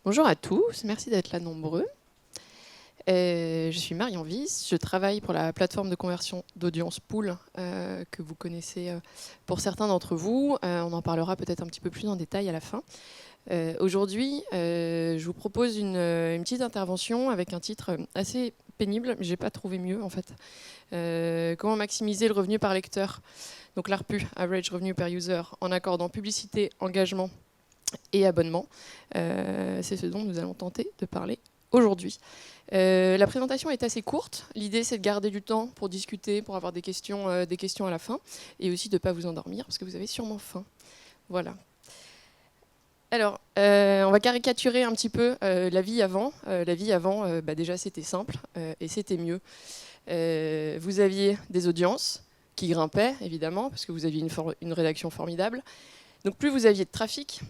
Bonjour à tous, merci d'être là nombreux. Je suis Marion Wyss, je travaille pour la plateforme de conversion d'audience Pool que vous connaissez pour certains d'entre vous. On en parlera peut-être un petit peu plus en détail à la fin. Aujourd'hui, je vous propose une petite intervention avec un titre assez pénible, mais j'ai pas trouvé mieux en fait. Comment maximiser le revenu par lecteur, donc l'ARPU, Average Revenue Per User, en accordant publicité, engagement et abonnement. C'est ce dont nous allons tenter de parler aujourd'hui. La présentation est assez courte. L'idée, c'est de garder du temps pour discuter, pour avoir des questions à la fin, et aussi de ne pas vous endormir, parce que vous avez sûrement faim. Voilà. Alors, on va caricaturer un petit peu la vie avant. La vie avant, déjà, c'était simple, et c'était mieux. Vous aviez des audiences qui grimpaient, évidemment, parce que vous aviez une rédaction formidable. Donc, plus vous aviez de trafic,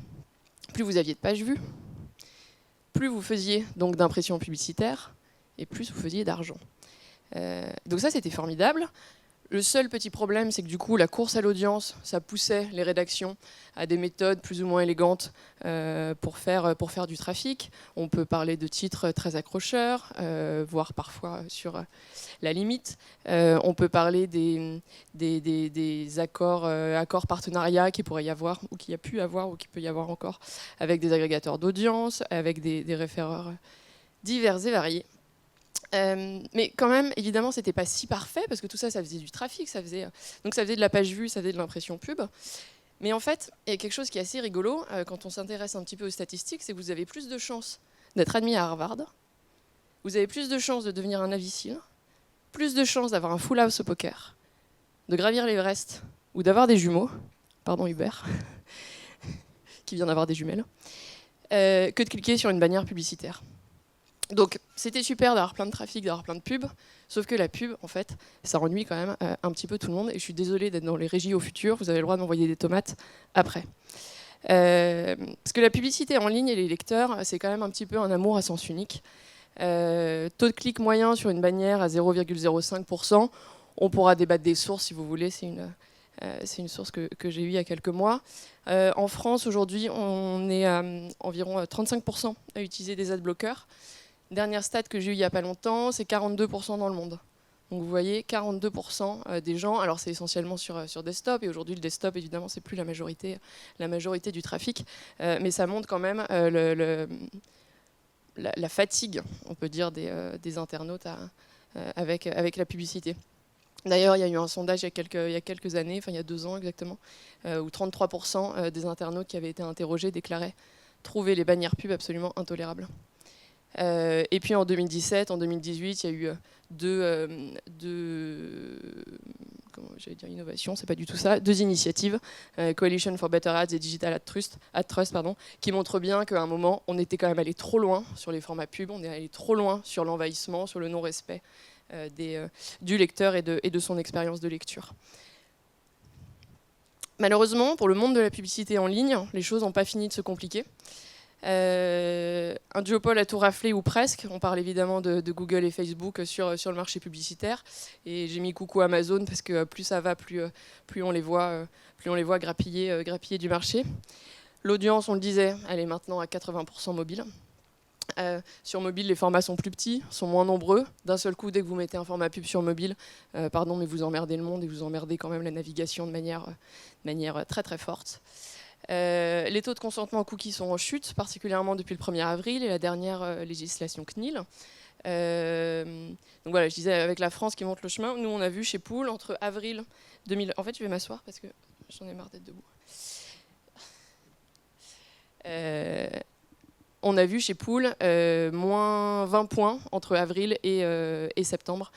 plus vous aviez de pages vues, plus vous faisiez donc d'impressions publicitaires, et plus vous faisiez d'argent. Donc ça, c'était formidable. Le seul petit problème, c'est que du coup, la course à l'audience, ça poussait les rédactions à des méthodes plus ou moins élégantes pour faire du trafic. On peut parler de titres très accrocheurs, voire parfois sur la limite. On peut parler des accords partenariats qu'il pourrait y avoir, ou qu'il y a pu avoir, ou qu'il peut y avoir encore, avec des agrégateurs d'audience, avec des référeurs divers et variés. Mais quand même, évidemment, c'était pas si parfait, parce que tout ça, ça faisait du trafic, donc ça faisait de la page vue, ça faisait de l'impression pub. Mais en fait, il y a quelque chose qui est assez rigolo quand on s'intéresse un petit peu aux statistiques, c'est que vous avez plus de chances d'être admis à Harvard, vous avez plus de chances de devenir un Navy SEAL, plus de chances d'avoir un full house au poker, de gravir l'Everest ou d'avoir des jumeaux, pardon Hubert, qui vient d'avoir des jumelles, que de cliquer sur une bannière publicitaire. Donc c'était super d'avoir plein de trafic, d'avoir plein de pubs, sauf que la pub, en fait, ça ennuie quand même un petit peu tout le monde, et je suis désolée d'être dans les régies au futur, vous avez le droit de m'envoyer des tomates après. Parce que la publicité en ligne et les lecteurs, c'est quand même un petit peu un amour à sens unique. Taux de clic moyen sur une bannière à 0,05%, on pourra débattre des sources si vous voulez, c'est une source que j'ai eue il y a quelques mois. En France, aujourd'hui, on est à environ 35% à utiliser des adblockers. Dernière stat que j'ai eue il n'y a pas longtemps, c'est 42% dans le monde. Donc vous voyez, 42% des gens, alors c'est essentiellement sur desktop, et aujourd'hui le desktop, évidemment, c'est plus la majorité du trafic, mais ça montre quand même la fatigue, on peut dire, des internautes avec la publicité. D'ailleurs, il y a eu un sondage il y a quelques années, enfin il y a 2 ans exactement, où 33% des internautes qui avaient été interrogés déclaraient trouver les bannières pub absolument intolérables. Et puis en 2017, en 2018, il y a eu innovations, c'est pas du tout ça, 2 initiatives, Coalition for Better Ads et Digital Ad Trust, qui montrent bien qu'à un moment, on était quand même allé trop loin sur les formats pub, on est allé trop loin sur l'envahissement, sur le non-respect du lecteur et de son expérience de lecture. Malheureusement, pour le monde de la publicité en ligne, les choses n'ont pas fini de se compliquer. Un duopole a tout raflé ou presque. On parle évidemment de Google et Facebook sur le marché publicitaire. Et j'ai mis coucou Amazon parce que plus ça va, plus on les voit grappiller du marché. L'audience, on le disait, elle est maintenant à 80% mobile. Sur mobile, les formats sont plus petits, sont moins nombreux. D'un seul coup, dès que vous mettez un format pub sur mobile, mais vous emmerdez le monde et vous emmerdez quand même la navigation de manière très très forte. Les taux de consentement cookies sont en chute, particulièrement depuis le 1er avril et la dernière législation CNIL. Donc voilà, je disais, avec la France qui monte le chemin, nous on a vu chez Pool, entre avril 2000... En fait, je vais m'asseoir parce que j'en ai marre d'être debout. On a vu chez Pool moins 20 points entre avril et septembre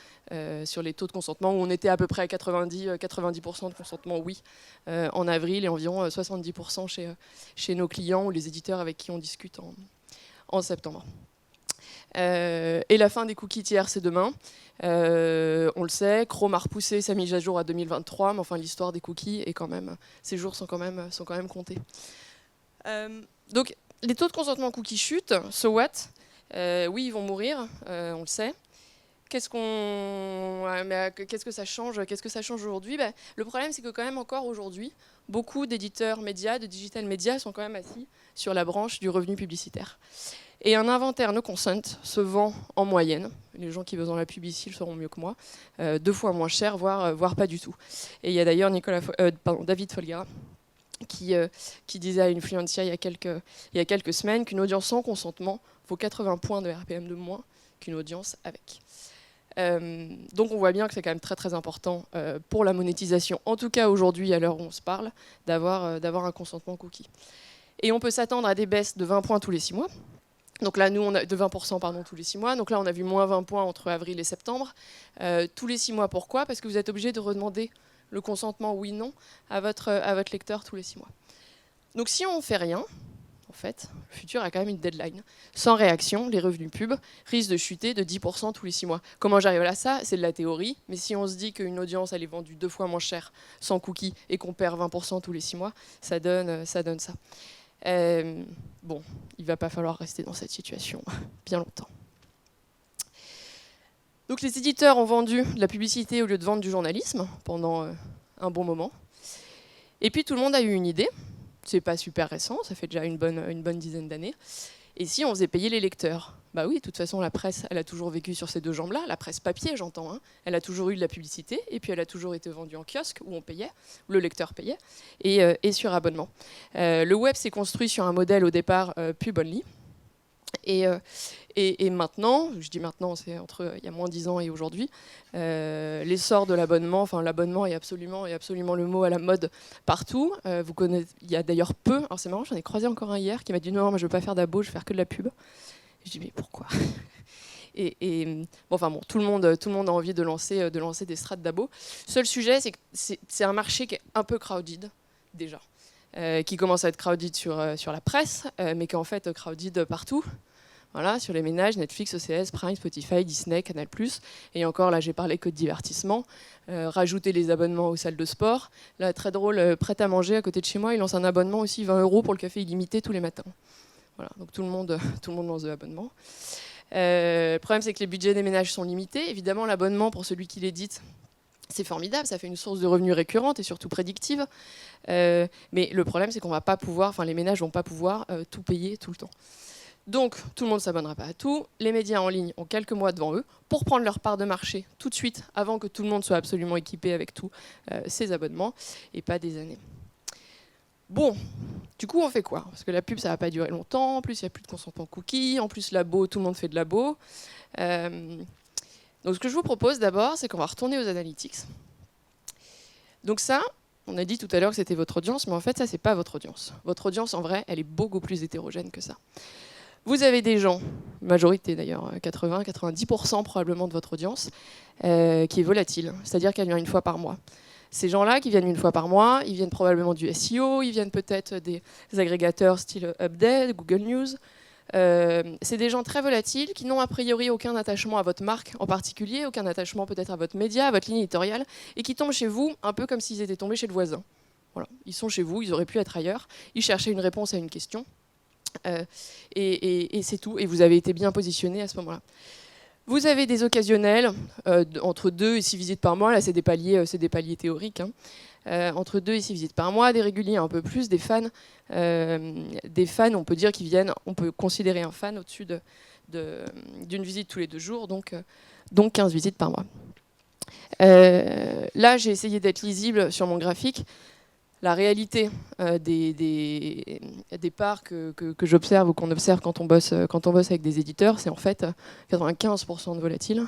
sur les taux de consentement, où on était à peu près à 90% de consentement oui en avril et environ 70% chez nos clients ou les éditeurs avec qui on discute en septembre. Et la fin des cookies tiers, c'est demain. On le sait, Chrome a repoussé sa mise à jour à 2023, mais enfin l'histoire des cookies est quand même, ces jours sont quand même comptés. Donc les taux de consentement cookies chutent, so what ? Oui, ils vont mourir, on le sait. qu'est-ce que ça change? Qu'est-ce que ça change aujourd'hui? Le problème, c'est que quand même encore aujourd'hui, beaucoup d'éditeurs médias, de digital médias, sont quand même assis sur la branche du revenu publicitaire. Et un inventaire no consent se vend en moyenne, les gens qui besoin de la pub ici le sauront mieux que moi, 2 fois moins cher, voire pas du tout. Et il y a d'ailleurs David Folguera qui disait à Influencia il y a quelques semaines qu'une audience sans consentement vaut 80 points de RPM de moins qu'une audience avec. Donc on voit bien que c'est quand même très très important pour la monétisation, en tout cas aujourd'hui à l'heure où on se parle, d'avoir un consentement cookie. Et on peut s'attendre à des baisses de 20 points tous les 6 mois. Donc là, nous, on a de 20% pardon, tous les 6 mois. Donc là, on a vu moins 20 points entre avril et septembre. Tous les 6 mois, pourquoi? Parce que vous êtes obligé de redemander le consentement oui/non à votre lecteur tous les 6 mois. Donc si on ne fait rien, en fait, le futur a quand même une deadline. Sans réaction, les revenus pub risquent de chuter de 10% tous les 6 mois. Comment j'arrive à ça? C'est de la théorie. Mais si on se dit qu'une audience elle est vendue 2 fois moins cher sans cookie et qu'on perd 20% tous les 6 mois, ça donne ça. Bon, il ne va pas falloir rester dans cette situation bien longtemps. Donc les éditeurs ont vendu de la publicité au lieu de vendre du journalisme pendant un bon moment. Et puis tout le monde a eu une idée. C'est pas super récent, ça fait déjà une bonne dizaine d'années. Et si on faisait payer les lecteurs? Bah oui, de toute façon, la presse, elle a toujours vécu sur ces deux jambes-là. La presse papier, j'entends. Hein. Elle a toujours eu de la publicité, et puis elle a toujours été vendue en kiosque, où on payait, où le lecteur payait, et sur abonnement. Le web s'est construit sur un modèle, au départ, pub-only. Et maintenant, je dis maintenant, c'est entre il y a moins 10 ans et aujourd'hui, l'essor de l'abonnement, enfin l'abonnement est absolument le mot à la mode partout. Il y a d'ailleurs peu, alors c'est marrant, j'en ai croisé encore un hier qui m'a dit non, moi je veux pas faire d'abo, je veux faire que de la pub. Je dis mais pourquoi? Bon, tout le monde a envie de lancer des strates d'abo. Seul sujet, c'est que c'est un marché qui est un peu crowded déjà. Qui commence à être crowded sur la presse, mais qui est en fait crowded partout. Voilà, sur les ménages, Netflix, OCS, Prime, Spotify, Disney, Canal+. Et encore, là, j'ai parlé que de divertissement. Rajouter les abonnements aux salles de sport. Là, très drôle, Prêt à manger, à côté de chez moi, il lance un abonnement aussi, 20 € pour le café illimité tous les matins. Voilà, donc tout le monde lance de l'abonnement. Le problème, c'est que les budgets des ménages sont limités. Évidemment, l'abonnement, pour celui qui l'édite, c'est formidable, ça fait une source de revenus récurrente et surtout prédictive. Mais le problème, c'est qu'on va pas pouvoir, les ménages vont pas pouvoir tout payer tout le temps. Donc, tout le monde ne s'abonnera pas à tout. Les médias en ligne ont quelques mois devant eux pour prendre leur part de marché tout de suite, avant que tout le monde soit absolument équipé avec tous ces abonnements, et pas des années. Bon, du coup, on fait quoi? Parce que la pub, ça ne va pas durer longtemps. En plus, il n'y a plus de consentement cookie. En plus, labo, tout le monde fait de labo. Donc, ce que je vous propose d'abord, c'est qu'on va retourner aux analytics. Donc ça, on a dit tout à l'heure que c'était votre audience, mais en fait, ça, c'est pas votre audience. Votre audience, en vrai, elle est beaucoup plus hétérogène que ça. Vous avez des gens, majorité d'ailleurs, 80-90% probablement de votre audience, qui est volatile, c'est-à-dire qu'elle vient une fois par mois. Ces gens-là qui viennent une fois par mois, ils viennent probablement du SEO, ils viennent peut-être des agrégateurs style Update, Google News. C'est des gens très volatiles qui n'ont a priori aucun attachement à votre marque en particulier, aucun attachement peut-être à votre média, à votre ligne éditoriale, et qui tombent chez vous un peu comme s'ils étaient tombés chez le voisin. Voilà. Ils sont chez vous, ils auraient pu être ailleurs, ils cherchaient une réponse à une question. Et c'est tout, et vous avez été bien positionné à ce moment-là. Vous avez des occasionnels, entre 2 et 6 visites par mois, là c'est des paliers théoriques, hein. Entre 2 et 6 visites par mois, des réguliers un peu plus, des fans, on peut dire qu'ils viennent, on peut considérer un fan au-dessus d'une visite tous les 2 jours, donc 15 visites par mois. Là j'ai essayé d'être lisible sur mon graphique. La réalité des parts que j'observe ou qu'on observe quand on bosse avec des éditeurs, c'est en fait 95% de volatiles,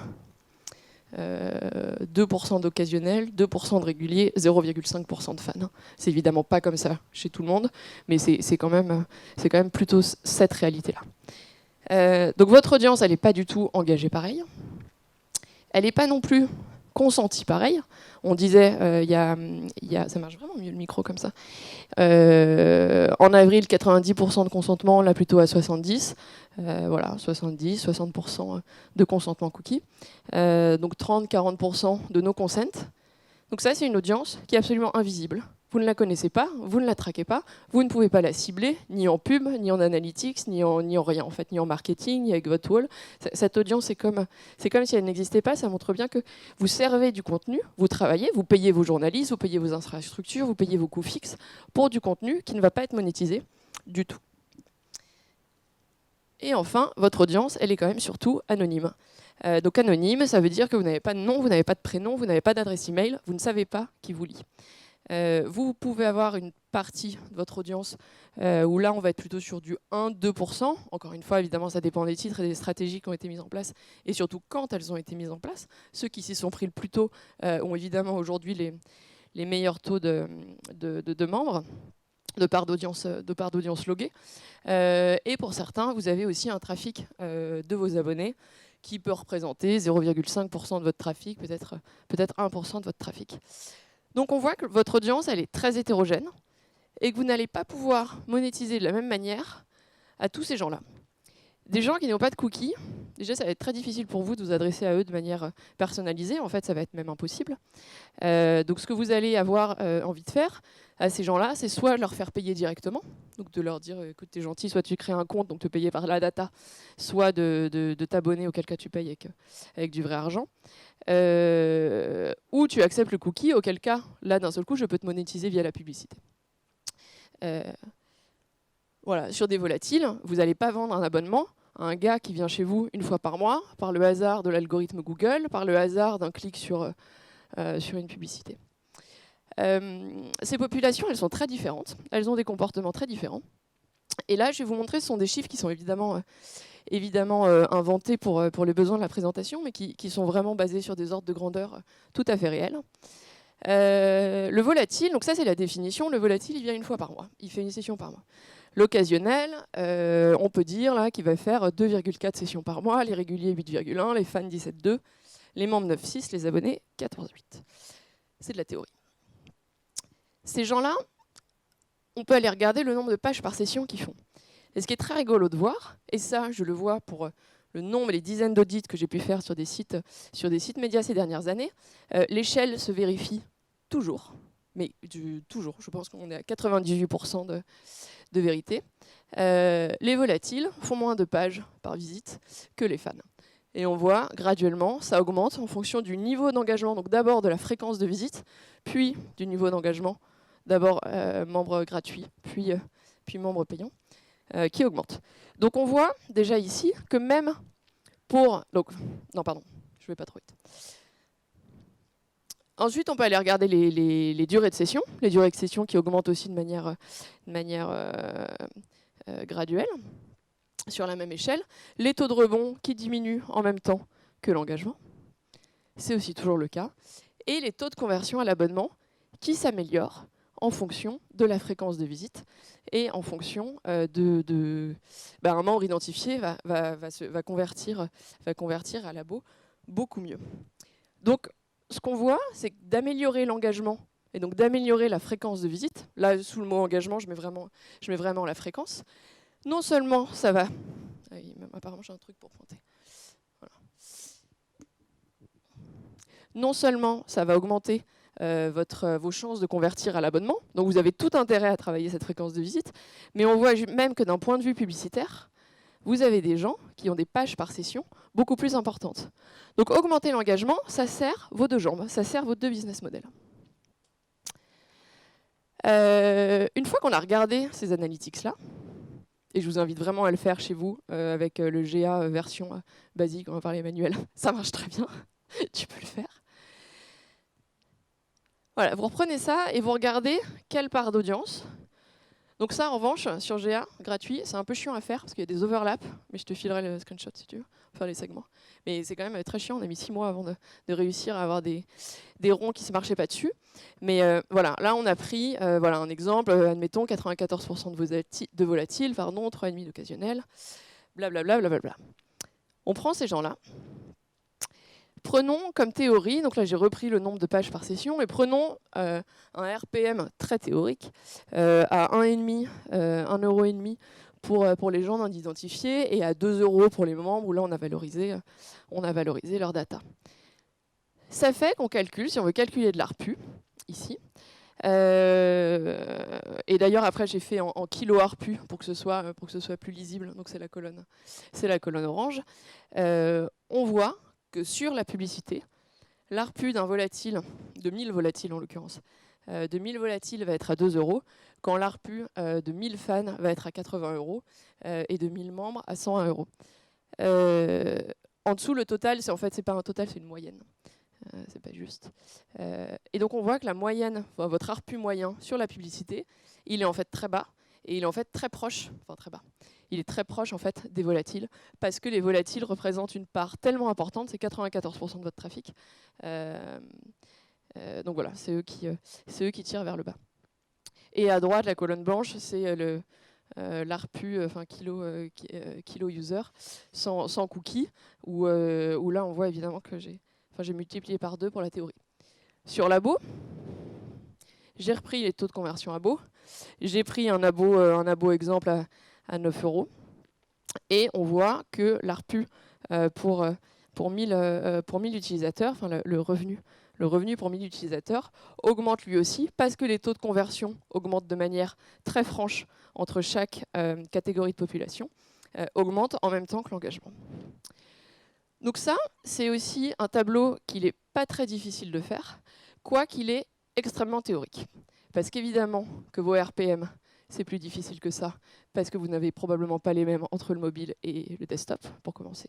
2% d'occasionnels, 2% de réguliers, 0,5% de fans. C'est évidemment pas comme ça chez tout le monde, mais c'est quand même plutôt cette réalité-là. Donc votre audience, elle n'est pas du tout engagée pareil. Elle n'est pas non plus consentie pareil. On disait, ça marche vraiment mieux le micro comme ça. En avril, 90% de consentement, là plutôt à 70%. Voilà, 60% de consentement cookie. Donc 30-40% de no consent. Donc ça, c'est une audience qui est absolument invisible. vous ne la connaissez pas, vous ne la traquez pas, vous ne pouvez pas la cibler, ni en pub, ni en analytics, ni en rien, en fait, ni en marketing, ni avec votre wall. Cette audience, c'est comme si elle n'existait pas. Ça montre bien que vous servez du contenu, vous travaillez, vous payez vos journalistes, vous payez vos infrastructures, vous payez vos coûts fixes pour du contenu qui ne va pas être monétisé du tout. Et enfin, votre audience, elle est quand même surtout anonyme. Donc anonyme, ça veut dire que vous n'avez pas de nom, vous n'avez pas de prénom, vous n'avez pas d'adresse email, vous ne savez pas qui vous lit. Vous pouvez avoir une partie de votre audience où là on va être plutôt sur du 1-2%. Encore une fois, évidemment, ça dépend des titres et des stratégies qui ont été mises en place et surtout quand elles ont été mises en place. Ceux qui s'y sont pris le plus tôt ont évidemment aujourd'hui les meilleurs taux de membres, de part d'audience loguée. Et pour certains, vous avez aussi un trafic de vos abonnés qui peut représenter 0,5% de votre trafic, peut-être 1% de votre trafic. Donc on voit que votre audience, elle est très hétérogène et que vous n'allez pas pouvoir monétiser de la même manière à tous ces gens-là. Des gens qui n'ont pas de cookies, déjà ça va être très difficile pour vous de vous adresser à eux de manière personnalisée, en fait ça va être même impossible. Donc ce que vous allez avoir envie de faire à ces gens-là, c'est soit leur faire payer directement, donc de leur dire écoute t'es gentil, soit tu crées un compte, donc te payer par la data, soit de t'abonner, auquel cas tu payes avec du vrai argent. Ou tu acceptes le cookie, auquel cas, là d'un seul coup, je peux te monétiser via la publicité. Voilà, sur des volatiles, vous n'allez pas vendre un abonnement à un gars qui vient chez vous une fois par mois, par le hasard de l'algorithme Google, par le hasard d'un clic sur une publicité. Ces populations, elles sont très différentes, elles ont des comportements très différents. Et là, je vais vous montrer, ce sont des chiffres qui sont évidemment inventés pour les besoins de la présentation, mais qui sont vraiment basés sur des ordres de grandeur tout à fait réels. Le volatile, donc ça c'est la définition, le volatile il vient une fois par mois, il fait une session par mois. L'occasionnel, on peut dire là qu'il va faire 2,4 sessions par mois, les réguliers 8,1, les fans 17,2, les membres 9,6, les abonnés 14,8. C'est de la théorie. Ces gens-là, on peut aller regarder le nombre de pages par session qu'ils font. Et ce qui est très rigolo de voir, et ça je le vois pour le nombre et les dizaines d'audits que j'ai pu faire sur des sites médias ces dernières années, l'échelle se vérifie toujours, mais toujours, je pense qu'on est à 98% de vérité. Les volatiles font moins de pages par visite que les fans. Et on voit graduellement, ça augmente en fonction du niveau d'engagement, donc d'abord de la fréquence de visite, puis du niveau d'engagement, d'abord membre gratuit, puis membre payant, qui augmente. Donc on voit déjà ici que même pour... non, pardon, je ne vais pas trop vite. Ensuite, on peut aller regarder les durées de session, les durées de session qui augmentent aussi de manière graduelle, sur la même échelle. Les taux de rebond qui diminuent en même temps que l'engagement, c'est aussi toujours le cas. Et les taux de conversion à l'abonnement qui s'améliorent en fonction de la fréquence de visite et en fonction un membre identifié va convertir à l'abo beaucoup mieux. Donc, ce qu'on voit, c'est d'améliorer l'engagement et donc d'améliorer la fréquence de visite. Là, sous le mot engagement, je mets vraiment la fréquence. Non seulement ça va... apparemment, j'ai un truc pour pointer. Voilà. Non seulement ça va augmenter vos chances de convertir à l'abonnement, donc vous avez tout intérêt à travailler cette fréquence de visite, mais on voit même que d'un point de vue publicitaire, vous avez des gens qui ont des pages par session beaucoup plus importantes. Donc augmenter l'engagement, ça sert vos deux jambes, ça sert vos deux business models. Une fois qu'on a regardé ces analytics-là, et je vous invite vraiment à le faire chez vous avec le GA version basique, on va parler manuel, ça marche très bien, tu peux le faire. Voilà, vous reprenez ça et vous regardez quelle part d'audience. Donc ça, en revanche, sur GA, gratuit, c'est un peu chiant à faire parce qu'il y a des overlaps, mais je te filerai le screenshot si tu veux, pour faire les segments. Mais c'est quand même très chiant, on a mis 6 mois avant de réussir à avoir des ronds qui ne se marchaient pas dessus. Mais voilà, là on a pris un exemple, admettons 94% de volatiles, 3,5 d'occasionnels, blablabla, blablabla. On prend ces gens-là. Prenons comme théorie, donc là j'ai repris le nombre de pages par session, et prenons un RPM très théorique à 1,5 € pour les gens non identifiés et à 2 € pour les membres où là on a valorisé leur data. Ça fait qu'on calcule, si on veut calculer de l'ARPU, ici, Et d'ailleurs, après, j'ai fait en kilo ARPU pour que ce soit plus lisible. Donc, c'est la colonne orange. On voit que sur la publicité, l'ARPU d'un volatile, de 1000 volatiles en l'occurrence, de 1000 volatiles va être à 2 euros, quand l'ARPU de 1000 fans va être à 80 euros et de 1000 membres à 101 euros. En dessous, le total, c'est pas un total, c'est une moyenne. C'est pas juste. Et donc on voit que la moyenne, enfin, votre ARPU moyen sur la publicité, il est en fait très bas et il est en fait très proche, enfin très bas. Il est très proche en fait des volatiles parce que les volatiles représentent une part tellement importante, c'est 94% de votre trafic. Donc voilà, c'est eux qui tirent vers le bas. Et à droite, la colonne blanche, c'est l'ARPU, enfin kilo user, sans cookies, où là on voit évidemment que j'ai multiplié par 2 pour la théorie. Sur l'abo, j'ai repris les taux de conversion abo. J'ai pris un abo exemple à 9 euros. Et on voit que l'ARPU pour 1000 utilisateurs, enfin le revenu pour 1000 utilisateurs augmente lui aussi parce que les taux de conversion augmentent de manière très franche entre chaque catégorie de population, augmentent en même temps que l'engagement. Donc ça, c'est aussi un tableau qu'il n'est pas très difficile de faire, quoiqu'il est extrêmement théorique. Parce qu'évidemment que vos RPM, c'est plus difficile que ça, parce que vous n'avez probablement pas les mêmes entre le mobile et le desktop, pour commencer.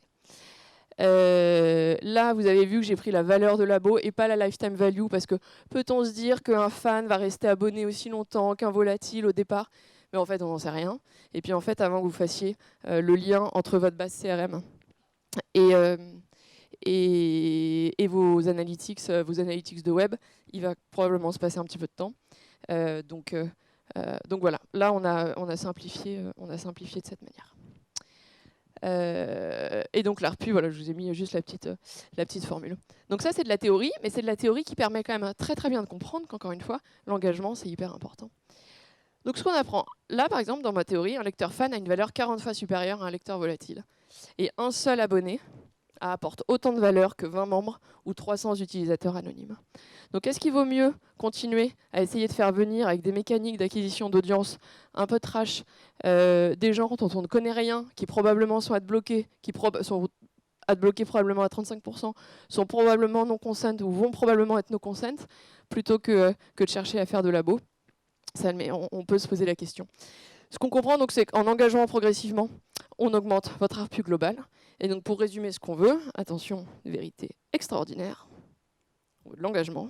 Là, vous avez vu que j'ai pris la valeur de l'abo et pas la lifetime value, parce que peut-on se dire qu'un fan va rester abonné aussi longtemps qu'un volatile au départ? Mais en fait, on n'en sait rien. Et puis en fait, avant que vous fassiez le lien entre votre base CRM et vos analytics de web, il va probablement se passer un petit peu de temps. Donc voilà, là on a simplifié de cette manière. Et donc l'ARPU, voilà, je vous ai mis juste la petite formule. Donc ça c'est de la théorie, mais c'est de la théorie qui permet quand même très très bien de comprendre qu'encore une fois, l'engagement c'est hyper important. Donc ce qu'on apprend, là par exemple dans ma théorie, un lecteur fan a une valeur 40 fois supérieure à un lecteur volatile. Et un seul abonné apporte autant de valeur que 20 membres ou 300 utilisateurs anonymes. Donc est-ce qu'il vaut mieux continuer à essayer de faire venir avec des mécaniques d'acquisition d'audience un peu trash des gens dont on ne connaît rien, qui probablement sont adbloqués, sont adbloqués probablement à 35%, sont probablement non consent ou vont probablement être no consent, plutôt que de chercher à faire de labo? On peut se poser la question. Ce qu'on comprend, donc, c'est qu'en engageant progressivement, on augmente votre ARPU global. Et donc, pour résumer ce qu'on veut, attention, vérité extraordinaire, on veut de l'engagement,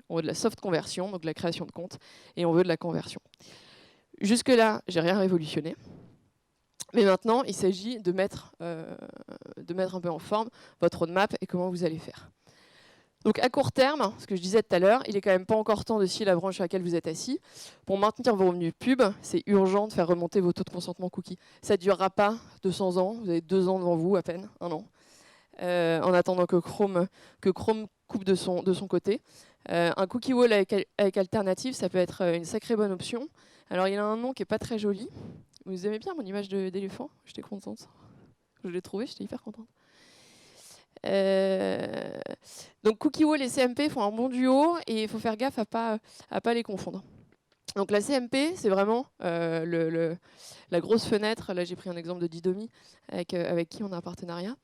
on veut de la soft conversion, donc de la création de compte, et on veut de la conversion. Jusque-là, j'ai rien révolutionné. Mais maintenant, il s'agit de mettre un peu en forme votre roadmap et comment vous allez faire. Donc à court terme, ce que je disais tout à l'heure, il est quand même pas encore temps de scier la branche sur laquelle vous êtes assis. Pour maintenir vos revenus pub, c'est urgent de faire remonter vos taux de consentement cookies. Ça ne durera pas 200 ans, vous avez 2 ans devant vous à peine, 1 an, en attendant que Chrome coupe de son côté. Un cookie wall avec alternative, ça peut être une sacrée bonne option. Alors il a un nom qui n'est pas très joli. Vous aimez bien mon image d'éléphant? J'étais contente. Je l'ai trouvé, j'étais hyper contente. Donc Cookie Wall et CMP font un bon duo et il faut faire gaffe à pas les confondre. Donc la CMP, c'est vraiment la grosse fenêtre. Là, j'ai pris un exemple de Didomi avec qui on a un partenariat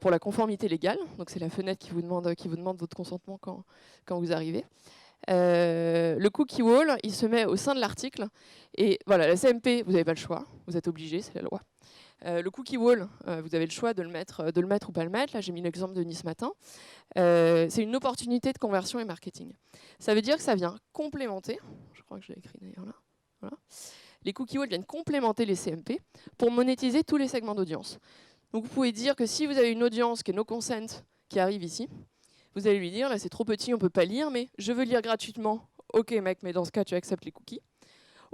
pour la conformité légale. Donc c'est la fenêtre qui vous demande votre consentement quand vous arrivez. Le cookie wall, il se met au sein de l'article. Et voilà, la CMP, vous n'avez pas le choix. Vous êtes obligé, c'est la loi. Le cookie wall, vous avez le choix de le mettre ou pas le mettre. Là, j'ai mis l'exemple de Nice Matin. C'est une opportunité de conversion et marketing. Ça veut dire que ça vient complémenter, je crois que je l'ai écrit d'ailleurs là, voilà. Les cookie walls viennent complémenter les CMP pour monétiser tous les segments d'audience. Donc vous pouvez dire que si vous avez une audience qui est no consent, qui arrive ici, vous allez lui dire, là c'est trop petit, on ne peut pas lire, mais je veux lire gratuitement. Ok mec, mais dans ce cas tu acceptes les cookies.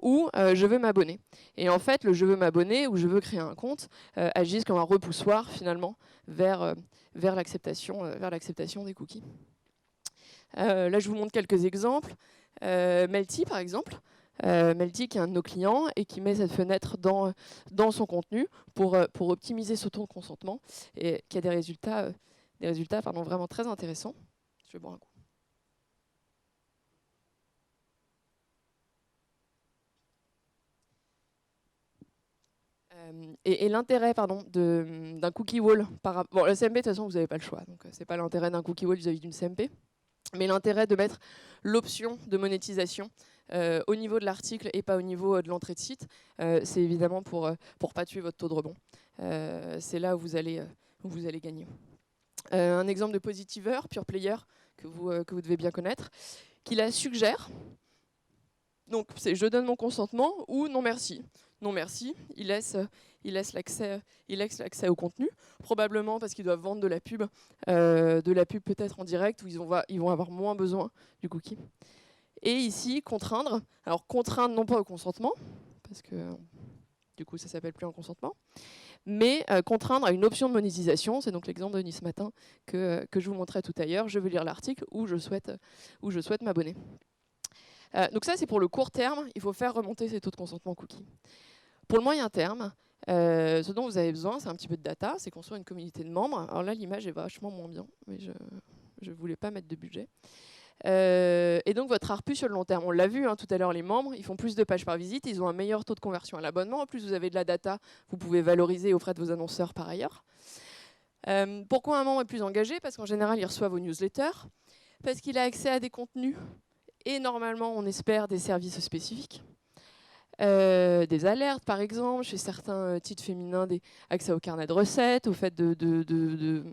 Ou je veux m'abonner. Et en fait, le je veux m'abonner ou je veux créer un compte agissent comme un repoussoir finalement vers l'acceptation des cookies. Là, je vous montre quelques exemples. Melty, par exemple. Melty, qui est un de nos clients et qui met cette fenêtre dans son contenu pour optimiser ce taux de consentement et qui a des résultats vraiment très intéressants. Je vais boire un coup. Et l'intérêt d'un cookie wall, bon, la CMP de toute façon vous n'avez pas le choix, donc c'est pas l'intérêt d'un cookie wall vis-à-vis d'une CMP, mais l'intérêt de mettre l'option de monétisation au niveau de l'article et pas au niveau de l'entrée de site, c'est évidemment pour pas tuer votre taux de rebond. C'est là où vous allez gagner. Un exemple de positiver, pure player, que vous devez bien connaître, qui la suggère. Donc c'est je donne mon consentement ou non merci. Non merci, il laisse l'accès au contenu, probablement parce qu'ils doivent vendre de la pub peut-être en direct où ils vont avoir moins besoin du cookie. Et ici, contraindre. Alors contraindre non pas au consentement, parce que du coup ça s'appelle plus un consentement, mais contraindre à une option de monétisation. C'est donc l'exemple de Nice Matin que je vous montrais tout à l'heure. Je veux lire l'article où je souhaite m'abonner. Donc ça, c'est pour le court terme. Il faut faire remonter ces taux de consentement cookie. Pour le moyen terme, ce dont vous avez besoin, c'est un petit peu de data. C'est construire une communauté de membres. Alors là, l'image est vachement moins bien, mais je ne voulais pas mettre de budget. Et donc votre ARPU sur le long terme, on l'a vu tout à l'heure, les membres, ils font plus de pages par visite, ils ont un meilleur taux de conversion à l'abonnement. En plus, vous avez de la data, vous pouvez valoriser auprès de vos annonceurs par ailleurs. Pourquoi un membre est plus engagé? Parce qu'en général, il reçoit vos newsletters, parce qu'il a accès à des contenus et normalement, on espère des services spécifiques. Des alertes, par exemple, chez certains titres féminins, accès au carnet de recettes, au fait de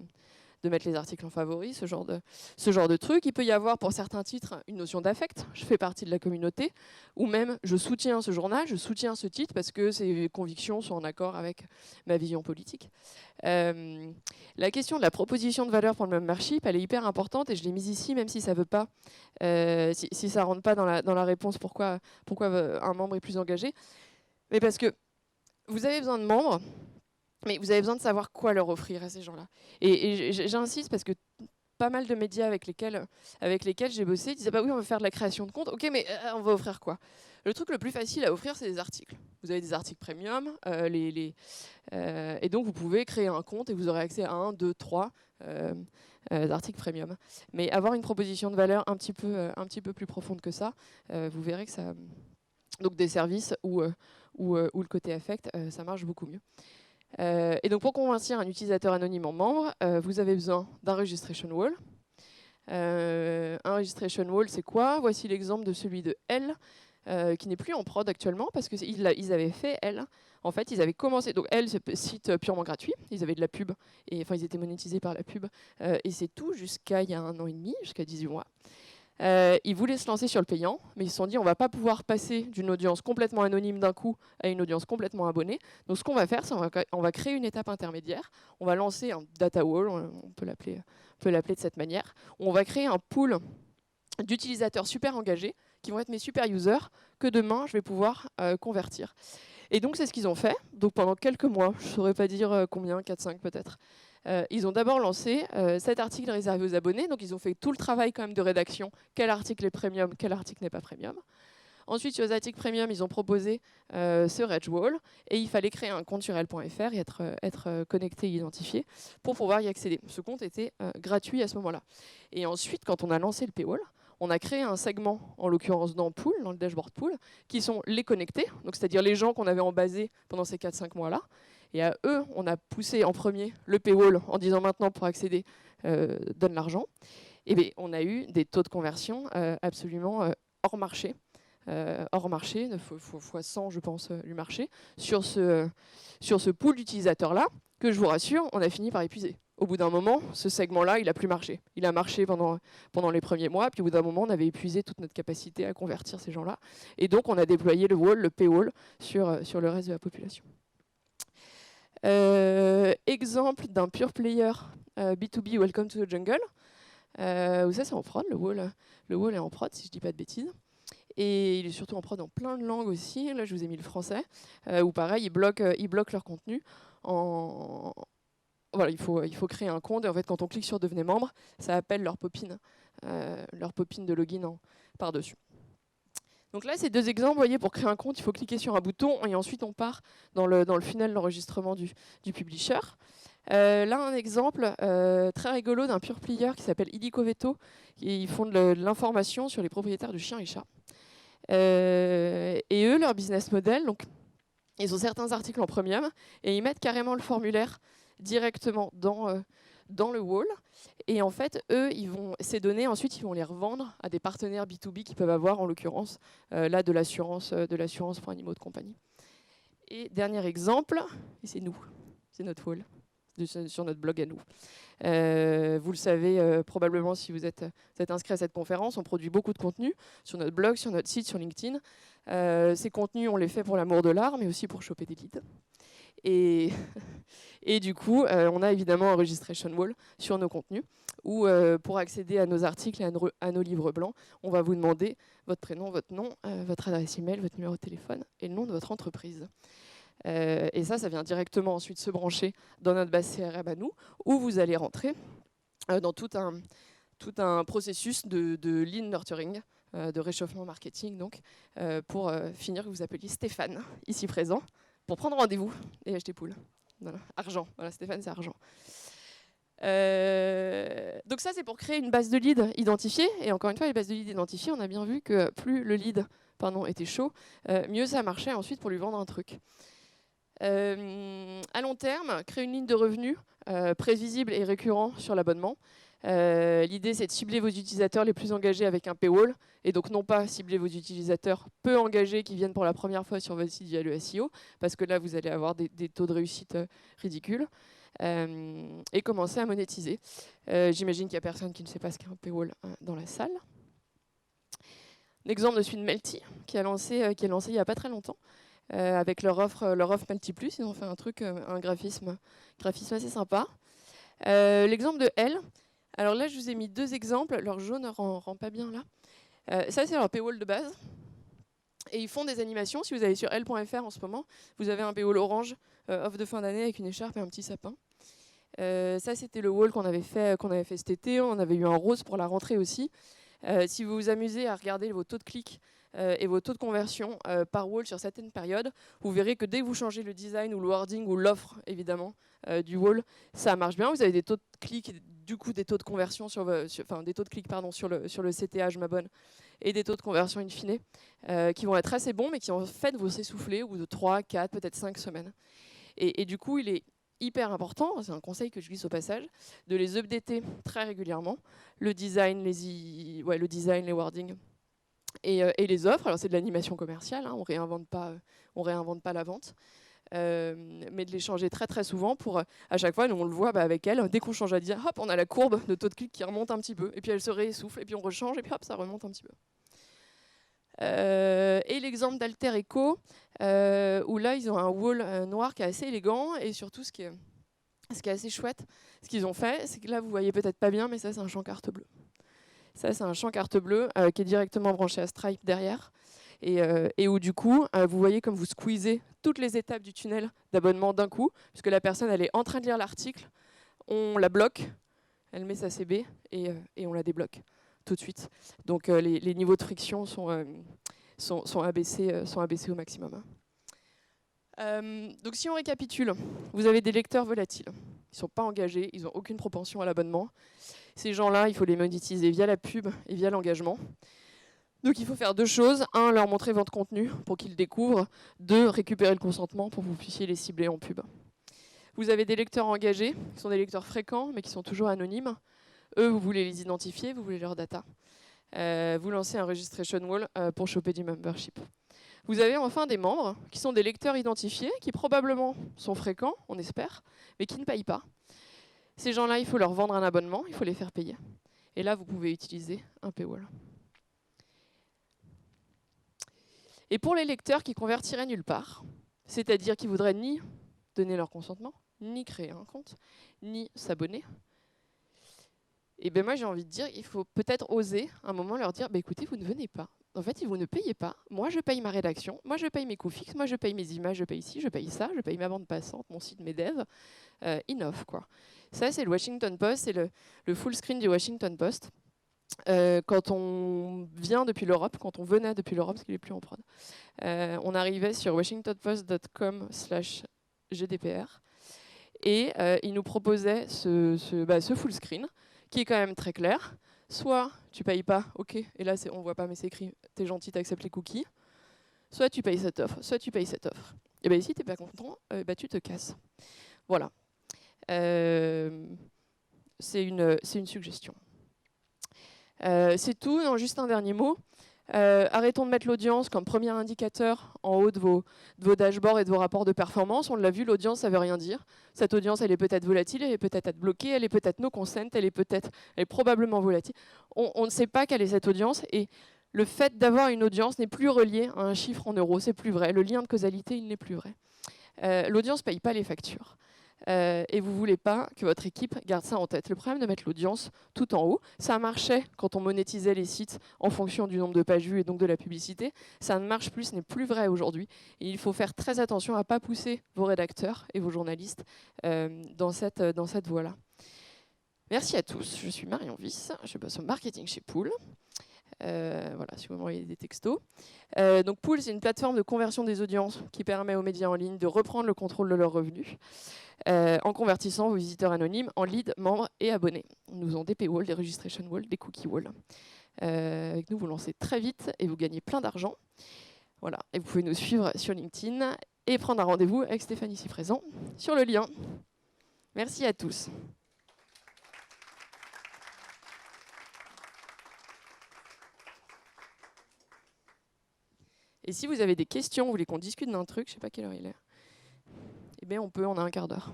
mettre les articles en favoris, ce genre de truc. Il peut y avoir pour certains titres une notion d'affect, je fais partie de la communauté, ou même je soutiens ce journal, je soutiens ce titre parce que ses convictions sont en accord avec ma vision politique. La question de la proposition de valeur pour le membership, elle est hyper importante et je l'ai mise ici, même si ça veut pas, si ça rentre pas dans la réponse pourquoi un membre est plus engagé. Mais parce que vous avez besoin de membres, mais vous avez besoin de savoir quoi leur offrir à ces gens-là. Et j'insiste parce que pas mal de médias avec lesquels j'ai bossé disaient bah oui, on va faire de la création de compte. Ok, mais on va offrir quoi? Le truc le plus facile à offrir, c'est des articles. Vous avez des articles premium, et donc vous pouvez créer un compte et vous aurez accès à 1, 2, 3 articles premium. Mais avoir une proposition de valeur un petit peu plus profonde que ça, vous verrez que ça... Donc des services ou le côté affect, ça marche beaucoup mieux. Et donc pour convertir un utilisateur anonyme en membre, vous avez besoin d'un registration wall. Un registration wall, c'est quoi? Voici l'exemple de celui de L, qui n'est plus en prod actuellement, parce qu'ils avaient fait L. En fait, ils avaient commencé... Donc L, c'est un site purement gratuit. Ils avaient de la pub, ils étaient monétisés par la pub. Et c'est tout jusqu'à il y a 1 an et demi, jusqu'à 18 mois. Ils voulaient se lancer sur le payant, mais ils se sont dit on va pas pouvoir passer d'une audience complètement anonyme d'un coup à une audience complètement abonnée. Donc ce qu'on va faire, c'est on va créer une étape intermédiaire. On va lancer un data wall, on peut l'appeler de cette manière. On va créer un pool d'utilisateurs super engagés qui vont être mes super users que demain je vais pouvoir convertir. Et donc c'est ce qu'ils ont fait. Donc pendant quelques mois, je ne saurais pas dire combien, 4-5 peut-être. Ils ont d'abord lancé cet article réservé aux abonnés, donc ils ont fait tout le travail quand même de rédaction, quel article est premium, quel article n'est pas premium. Ensuite, sur les articles premium, ils ont proposé ce Reg Wall, et il fallait créer un compte sur L.fr et être connecté et identifié pour pouvoir y accéder. Ce compte était gratuit à ce moment-là. Et ensuite, quand on a lancé le paywall, on a créé un segment, en l'occurrence dans Pool, dans le dashboard Pool, qui sont les connectés, donc c'est-à-dire les gens qu'on avait en basé pendant ces 4-5 mois-là. Et à eux, on a poussé en premier le paywall en disant maintenant pour accéder, donne l'argent. Et bien, on a eu des taux de conversion absolument hors marché. Hors marché, fois 100 je pense du marché, sur ce pool d'utilisateurs-là, que je vous rassure, on a fini par épuiser. Au bout d'un moment, ce segment-là, il n'a plus marché. Il a marché pendant les premiers mois, puis au bout d'un moment, on avait épuisé toute notre capacité à convertir ces gens-là. Et donc, on a déployé le wall, le paywall, sur le reste de la population. Exemple d'un pure player B2B, Welcome to the Jungle, où ça c'est en prod, le wall est en prod, si je ne dis pas de bêtises. Et il est surtout en prod dans plein de langues aussi. Là, je vous ai mis le français, où pareil, ils bloquent leur contenu. Voilà, il faut créer un compte, et en fait, quand on clique sur Devenez membre, ça appelle leur popine de login par-dessus. Donc là, c'est 2 exemples. Vous voyez, pour créer un compte, il faut cliquer sur un bouton, et ensuite, on part dans le funnel d'enregistrement du publisher. Là, un exemple très rigolo d'un pure player qui s'appelle Illico Veto. Ils font de l'information sur les propriétaires de chiens et chats. Et eux, leur business model, donc, Ils ont certains articles en premium et ils mettent carrément le formulaire directement dans le wall. Et en fait, eux, ces données, ensuite, ils vont les revendre à des partenaires B2B qui peuvent avoir, en l'occurrence, là, de l'assurance pour animaux de compagnie. Et dernier exemple, et c'est nous, c'est notre wall, sur notre blog à nous. Vous le savez probablement si vous êtes inscrit à cette conférence, on produit beaucoup de contenu sur notre blog, sur notre site, sur LinkedIn. Ces contenus, on les fait pour l'amour de l'art, mais aussi pour choper des leads. Et du coup, on a évidemment un registration wall sur nos contenus, où pour accéder à nos articles et à nos livres blancs, on va vous demander votre prénom, votre nom, votre adresse email, votre numéro de téléphone et le nom de votre entreprise. Et ça vient directement ensuite se brancher dans notre base CRM à nous, où vous allez rentrer dans tout un processus de lean nurturing, de réchauffement marketing, donc, pour finir que vous appeliez Stéphane, ici présent, pour prendre rendez-vous et acheter poule. Voilà. Argent, voilà, Stéphane, c'est argent. Donc ça, c'est pour créer une base de leads identifiée. Et encore une fois, les bases de leads identifiées, on a bien vu que plus le lead était chaud, mieux ça marchait ensuite pour lui vendre un truc. À long terme, créer une ligne de revenus prévisible et récurrent sur l'abonnement. L'idée, c'est de cibler vos utilisateurs les plus engagés avec un paywall, et donc non pas cibler vos utilisateurs peu engagés qui viennent pour la première fois sur votre site via le SEO, parce que là, vous allez avoir des taux de réussite ridicules, et commencer à monétiser. J'imagine qu'il n'y a personne qui ne sait pas ce qu'est un paywall dans la salle. Un exemple de celui de Melty, qui est lancé il n'y a pas très longtemps. Avec leur offre Melty Plus, ils ont fait un graphisme assez sympa. L'exemple de Elle, alors là je vous ai mis deux exemples, leur jaune ne rend pas bien là. Ça c'est leur paywall de base. Et ils font des animations, si vous allez sur elle.fr en ce moment, vous avez un paywall orange, offre de fin d'année avec une écharpe et un petit sapin. Ça c'était le wall qu'on avait fait cet été, on avait eu un rose pour la rentrée aussi. Si vous vous amusez à regarder vos taux de clics et vos taux de conversion par wall sur certaines périodes, vous verrez que dès que vous changez le design ou le wording ou l'offre évidemment du wall, ça marche bien. Vous avez des taux de clics, et du coup des taux de conversion des taux de clics sur le CTA, je m'abonne, et des taux de conversion in fine qui vont être assez bons, mais qui en fait vont s'essouffler au bout de 3, 4, peut-être 5 semaines. Et du coup, il est hyper important, c'est un conseil que je glisse au passage, de les updater très régulièrement, le design, les wordings et les offres. Alors c'est de l'animation commerciale, hein, on réinvente pas la vente, mais de les changer très très souvent pour à chaque fois, nous on le voit avec elle, dès qu'on change à dire, hop, on a la courbe de taux de clic qui remonte un petit peu, et puis elle se réessouffle, et puis on rechange, et puis hop, ça remonte un petit peu. Et l'exemple d'Alter Eco, où là ils ont un wall noir qui est assez élégant, et surtout ce qui est assez chouette, ce qu'ils ont fait, c'est que là vous voyez peut-être pas bien, mais ça c'est un champ carte bleue. Ça c'est un champ carte bleue qui est directement branché à Stripe derrière, et où du coup vous voyez comme vous squeezez toutes les étapes du tunnel d'abonnement d'un coup, puisque la personne elle est en train de lire l'article, on la bloque, elle met sa CB et on la débloque tout de suite. Donc les niveaux de friction sont abaissés au maximum. Donc si on récapitule, vous avez des lecteurs volatiles. Ils ne sont pas engagés, ils n'ont aucune propension à l'abonnement. Ces gens-là, il faut les monétiser via la pub et via l'engagement. Donc il faut faire deux choses. Un, leur montrer votre contenu pour qu'ils découvrent. Deux, récupérer le consentement pour que vous puissiez les cibler en pub. Vous avez des lecteurs engagés, qui sont des lecteurs fréquents, mais qui sont toujours anonymes. Eux, vous voulez les identifier, vous voulez leur data. Vous lancez un registration wall pour choper du membership. Vous avez enfin des membres qui sont des lecteurs identifiés, qui probablement sont fréquents, on espère, mais qui ne payent pas. Ces gens-là, il faut leur vendre un abonnement, il faut les faire payer. Et là, vous pouvez utiliser un paywall. Et pour les lecteurs qui convertiraient nulle part, c'est-à-dire qui voudraient ni donner leur consentement, ni créer un compte, ni s'abonner, et bien moi j'ai envie de dire, il faut peut-être oser un moment leur dire, écoutez, vous ne venez pas. En fait, vous ne payez pas. Moi, je paye ma rédaction, moi, je paye mes coûts fixes, moi, je paye mes images, je paye ci, je paye ça, je paye ma bande passante, mon site, mes devs. Enough, quoi. Ça, c'est le Washington Post, c'est le full screen du Washington Post. Quand on vient depuis l'Europe, quand on venait depuis l'Europe, parce qu'il n'est plus en prod, on arrivait sur washingtonpost.com/GDPR et il nous proposait ce full screen qui est quand même très clair. Soit tu payes pas, ok, et là on voit pas mais c'est écrit, t'es gentil, t'acceptes les cookies. Soit tu payes cette offre, soit tu payes cette offre. Et bien, si tu n'es pas content, tu te casses. Voilà. C'est une suggestion. C'est tout. Non, juste un dernier mot. Arrêtons de mettre l'audience comme premier indicateur en haut de vos dashboards et de vos rapports de performance. On l'a vu, l'audience, ça ne veut rien dire. Cette audience, elle est peut-être volatile, elle est peut-être bloquée, elle est peut-être no consent, elle est probablement volatile. On ne sait pas quelle est cette audience et le fait d'avoir une audience n'est plus relié à un chiffre en euros. C'est plus vrai. Le lien de causalité, il n'est plus vrai. L'audience ne paye pas les factures. Et vous ne voulez pas que votre équipe garde ça en tête. Le problème de mettre l'audience tout en haut, ça marchait quand on monétisait les sites en fonction du nombre de pages vues et donc de la publicité. Ça ne marche plus, ce n'est plus vrai aujourd'hui. Et il faut faire très attention à ne pas pousser vos rédacteurs et vos journalistes dans cette voie-là. Merci à tous, je suis Marion Wyss, je bosse au marketing chez Pool. Voilà, si vous m'envoyez des textos. Donc Pool, c'est une plateforme de conversion des audiences qui permet aux médias en ligne de reprendre le contrôle de leurs revenus en convertissant vos visiteurs anonymes en leads, membres et abonnés. Nous avons des paywalls, des registration walls, des cookie walls. Avec nous, vous lancez très vite et vous gagnez plein d'argent. Voilà. Et vous pouvez nous suivre sur LinkedIn et prendre un rendez-vous avec Stéphanie ici présent sur le lien. Merci à tous. Et si vous avez des questions, vous voulez qu'on discute d'un truc, je ne sais pas quelle heure il est, eh bien on a un quart d'heure.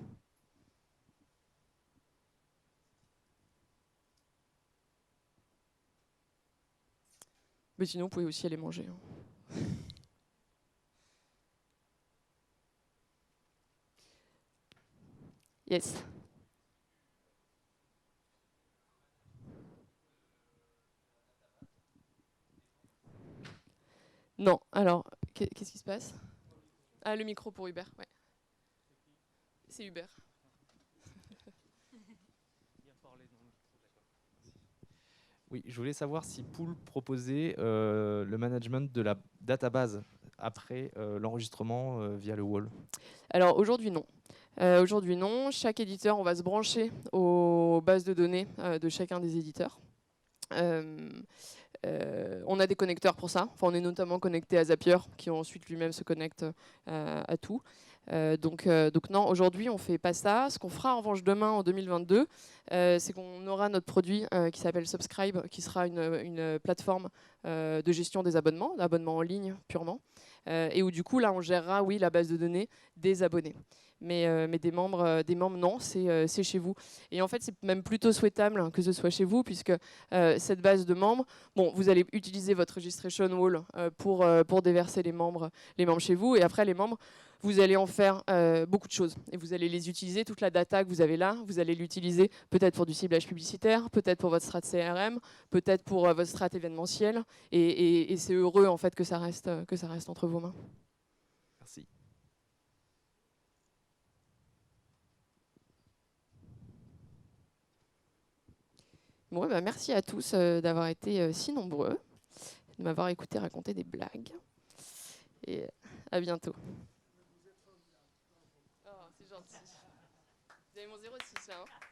Mais sinon, vous pouvez aussi aller manger. Yes. Non, alors, qu'est-ce qui se passe? Ah, le micro pour Hubert, ouais. C'est Hubert. Oui, je voulais savoir si Pool proposait le management de la database après l'enregistrement via le wall. Alors aujourd'hui non. Aujourd'hui non. Chaque éditeur, on va se brancher aux bases de données de chacun des éditeurs. On a des connecteurs pour ça. Enfin, on est notamment connecté à Zapier, qui ensuite lui-même se connecte à tout. Donc non, aujourd'hui, on ne fait pas ça. Ce qu'on fera en revanche demain, en 2022, c'est qu'on aura notre produit qui s'appelle Subscribe, qui sera une plateforme de gestion des abonnements en ligne purement, et où du coup, là, on gérera, oui, la base de données des abonnés. Mais des membres, non, c'est chez vous. Et en fait, c'est même plutôt souhaitable que ce soit chez vous, puisque cette base de membres, bon, vous allez utiliser votre registration wall pour déverser les membres chez vous, et après les membres, vous allez en faire beaucoup de choses. Et vous allez les utiliser, toute la data que vous avez là, vous allez l'utiliser peut-être pour du ciblage publicitaire, peut-être pour votre strat CRM, peut-être pour votre strat événementiel, et c'est heureux en fait que ça reste entre vos mains. Merci. Bon, bah, merci à tous d'avoir été si nombreux, de m'avoir écouté raconter des blagues. Et à bientôt. Oh, c'est gentil. Vous avez mon 06 là, hein.